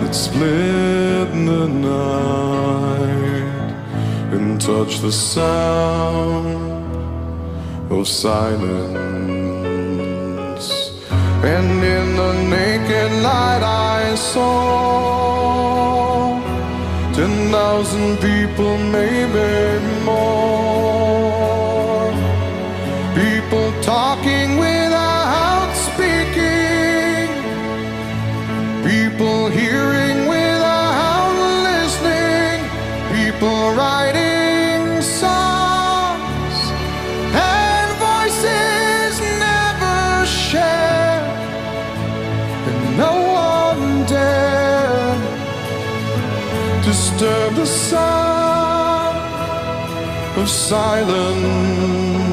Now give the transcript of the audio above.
that split the night and touch the sound of silence. And in the naked light I saw 10,000 people, maybe more. People talking without speaking, people hearing without listening, people writing songs and voices never shared, and no one dared disturb the sound of silence.